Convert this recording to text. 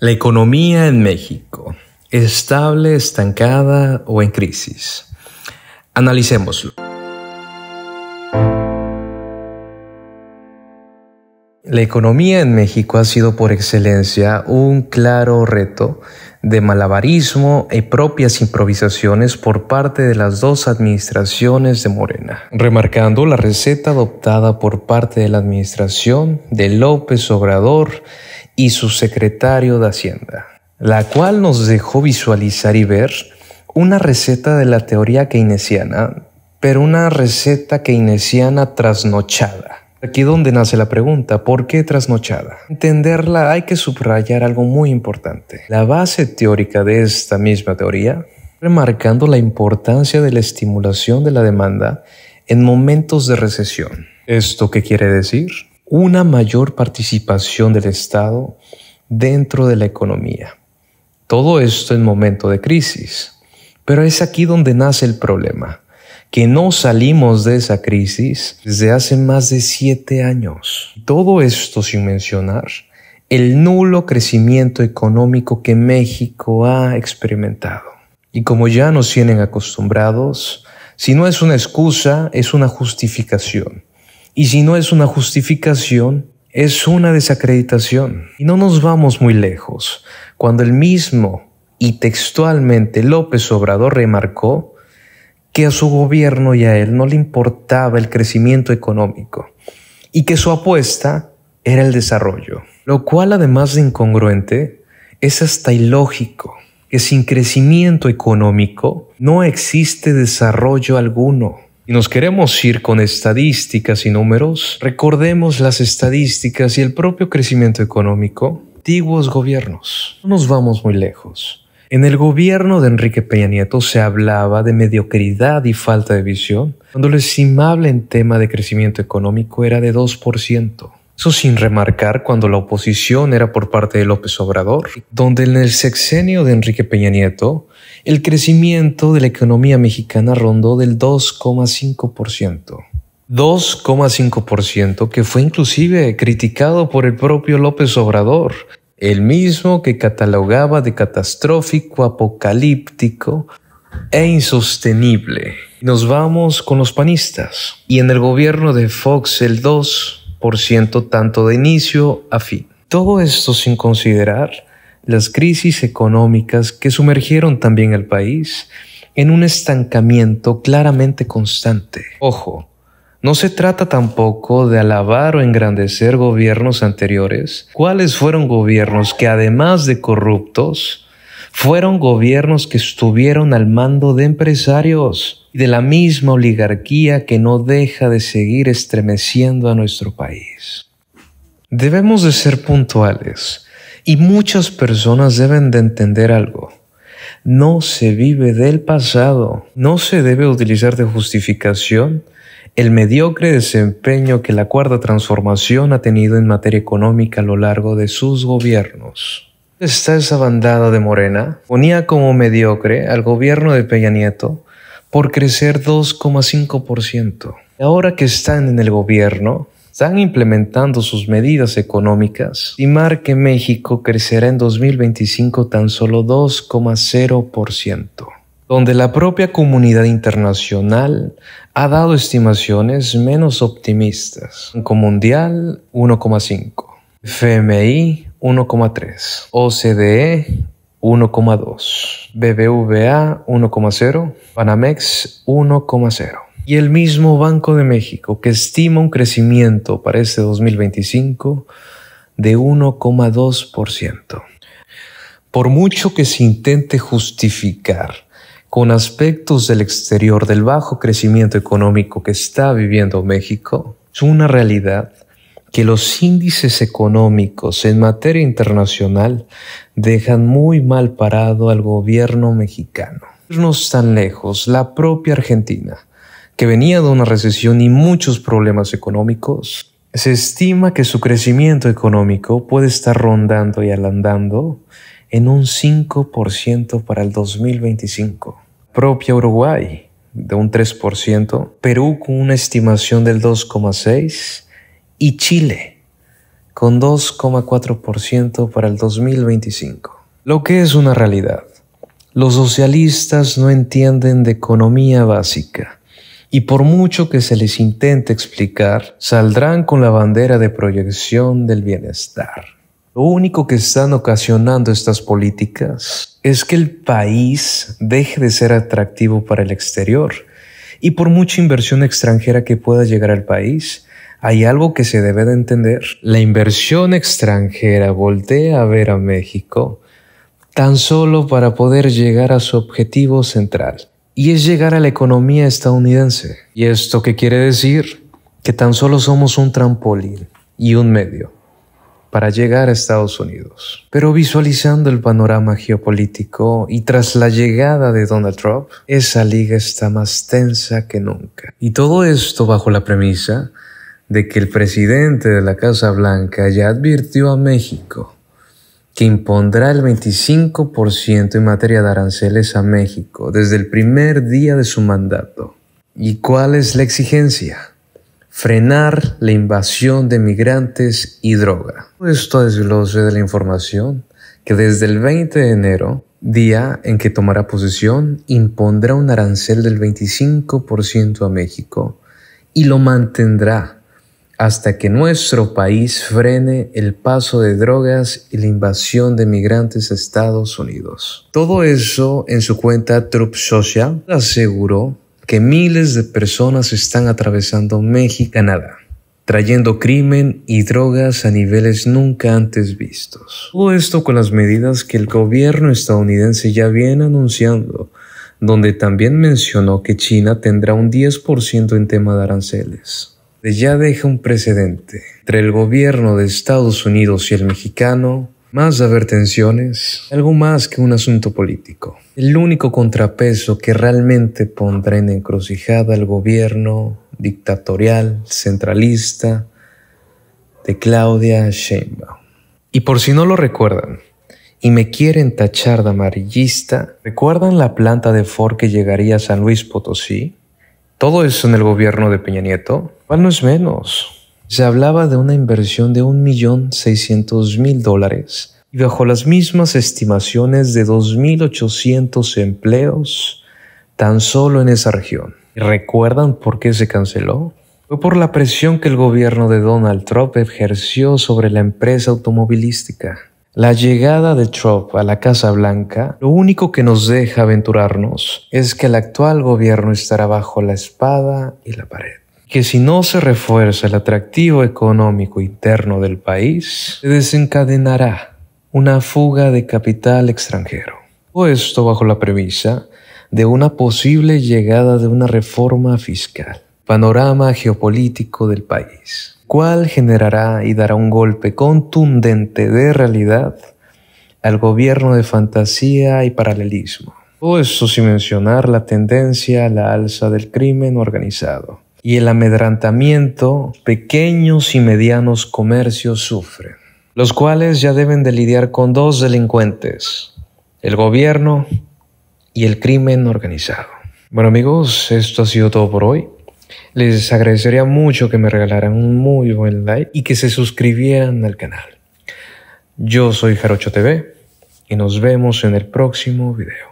La economía en México, ¿estable, estancada o en crisis? Analicémoslo. La economía en México ha sido por excelencia un claro reto de malabarismo y propias improvisaciones por parte de las dos administraciones de Morena, remarcando la receta adoptada por parte de la administración de López Obrador y su secretario de Hacienda, la cual nos dejó visualizar y ver una receta de la teoría keynesiana, pero una receta keynesiana trasnochada. Aquí donde nace la pregunta, ¿por qué trasnochada? Entenderla hay que subrayar algo muy importante. La base teórica de esta misma teoría, remarcando la importancia de la estimulación de la demanda en momentos de recesión. ¿Esto qué quiere decir? Una mayor participación del Estado dentro de la economía. Todo esto en momento de crisis. Pero es aquí donde nace el problema, que no salimos de esa crisis desde hace más de 7 años. Todo esto sin mencionar el nulo crecimiento económico que México ha experimentado. Y como ya nos tienen acostumbrados, si no es una excusa, es una justificación. Y si no es una justificación, es una desacreditación. Y no nos vamos muy lejos, cuando el mismo y textualmente López Obrador remarcó que a su gobierno y a él no le importaba el crecimiento económico y que su apuesta era el desarrollo. Lo cual, además de incongruente, es hasta ilógico, que sin crecimiento económico no existe desarrollo alguno. Si nos queremos ir con estadísticas y números, recordemos las estadísticas y el propio crecimiento económico de antiguos gobiernos. No nos vamos muy lejos. En el gobierno de Enrique Peña Nieto se hablaba de mediocridad y falta de visión, cuando lo estimable en tema de crecimiento económico era de 2%. Eso sin remarcar cuando la oposición era por parte de López Obrador, donde en el sexenio de Enrique Peña Nieto, el crecimiento de la economía mexicana rondó del 2,5%. 2,5% que fue inclusive criticado por el propio López Obrador, el mismo que catalogaba de catastrófico, apocalíptico e insostenible. Nos vamos con los panistas. Y en el gobierno de Fox el 2% tanto de inicio a fin. Todo esto sin considerar las crisis económicas que sumergieron también al país en un estancamiento claramente constante. Ojo, no se trata tampoco de alabar o engrandecer gobiernos anteriores. ¿Cuáles fueron gobiernos que, además de corruptos, fueron gobiernos que estuvieron al mando de empresarios y de la misma oligarquía que no deja de seguir estremeciendo a nuestro país? Debemos de ser puntuales y muchas personas deben de entender algo. No se vive del pasado, no se debe utilizar de justificación el mediocre desempeño que la Cuarta Transformación ha tenido en materia económica a lo largo de sus gobiernos. Está esa bandada de Morena, ponía como mediocre al gobierno de Peña Nieto por crecer 2,5%. Ahora que están en el gobierno, están implementando sus medidas económicas y que México crecerá en 2025 tan solo 2,0%. Donde la propia comunidad internacional ha dado estimaciones menos optimistas. Banco Mundial 1,5, FMI 1,3, OCDE 1,2, BBVA 1,0, Banamex 1,0. Y el mismo Banco de México que estima un crecimiento para este 2025 de 1,2%. Por mucho que se intente justificar con aspectos del exterior del bajo crecimiento económico que está viviendo México, es una realidad que los índices económicos en materia internacional dejan muy mal parado al gobierno mexicano. No tan lejos, la propia Argentina, que venía de una recesión y muchos problemas económicos, se estima que su crecimiento económico puede estar rondando y alandando en un 5% para el 2025. Propia Uruguay, de un 3%, Perú con una estimación del 2,6% y Chile con 2,4% para el 2025. Lo que es una realidad. Los socialistas no entienden de economía básica y por mucho que se les intente explicar, saldrán con la bandera de proyección del bienestar. Lo único que están ocasionando estas políticas es que el país deje de ser atractivo para el exterior y por mucha inversión extranjera que pueda llegar al país, hay algo que se debe de entender. La inversión extranjera voltea a ver a México tan solo para poder llegar a su objetivo central, y es llegar a la economía estadounidense. ¿Y esto qué quiere decir? Que tan solo somos un trampolín y un medio para llegar a Estados Unidos. Pero visualizando el panorama geopolítico y tras la llegada de Donald Trump, esa liga está más tensa que nunca. Y todo esto bajo la premisa de que el presidente de la Casa Blanca ya advirtió a México que impondrá el 25% en materia de aranceles a México desde el primer día de su mandato. ¿Y cuál es la exigencia? Frenar la invasión de migrantes y droga. Esto es desglose de la información que desde el 20 de enero, día en que tomará posesión, impondrá un arancel del 25% a México y lo mantendrá hasta que nuestro país frene el paso de drogas y la invasión de migrantes a Estados Unidos. Todo eso en su cuenta Truth Social aseguró que miles de personas están atravesando México y Canadá, trayendo crimen y drogas a niveles nunca antes vistos. Todo esto con las medidas que el gobierno estadounidense ya viene anunciando, donde también mencionó que China tendrá un 10% en tema de aranceles. Ya deja un precedente entre el gobierno de Estados Unidos y el mexicano, más de haber tensiones, algo más que un asunto político. El único contrapeso que realmente pondrá en encrucijada al gobierno dictatorial, centralista de Claudia Sheinbaum. Y por si no lo recuerdan y me quieren tachar de amarillista, ¿recuerdan la planta de Ford que llegaría a San Luis Potosí? Todo eso en el gobierno de Peña Nieto. ¿Cuál no es menos? Se hablaba de una inversión de $1.600.000 y bajo las mismas estimaciones de 2.800 empleos tan solo en esa región. ¿Y recuerdan por qué se canceló? Fue por la presión que el gobierno de Donald Trump ejerció sobre la empresa automovilística. La llegada de Trump a la Casa Blanca, lo único que nos deja aventurarnos es que el actual gobierno estará bajo la espada y la pared. Que si no se refuerza el atractivo económico interno del país, se desencadenará una fuga de capital extranjero. Todo esto bajo la premisa de una posible llegada de una reforma fiscal. Panorama geopolítico del país, cual generará y dará un golpe contundente de realidad al gobierno de fantasía y paralelismo. Todo esto sin mencionar la tendencia a la alza del crimen organizado y el amedrantamiento pequeños y medianos comercios sufren, los cuales ya deben de lidiar con dos delincuentes, el gobierno y el crimen organizado. Bueno amigos, esto ha sido todo por hoy. Les agradecería mucho que me regalaran un muy buen like y que se suscribieran al canal. Yo soy Jarocho TV y nos vemos en el próximo video.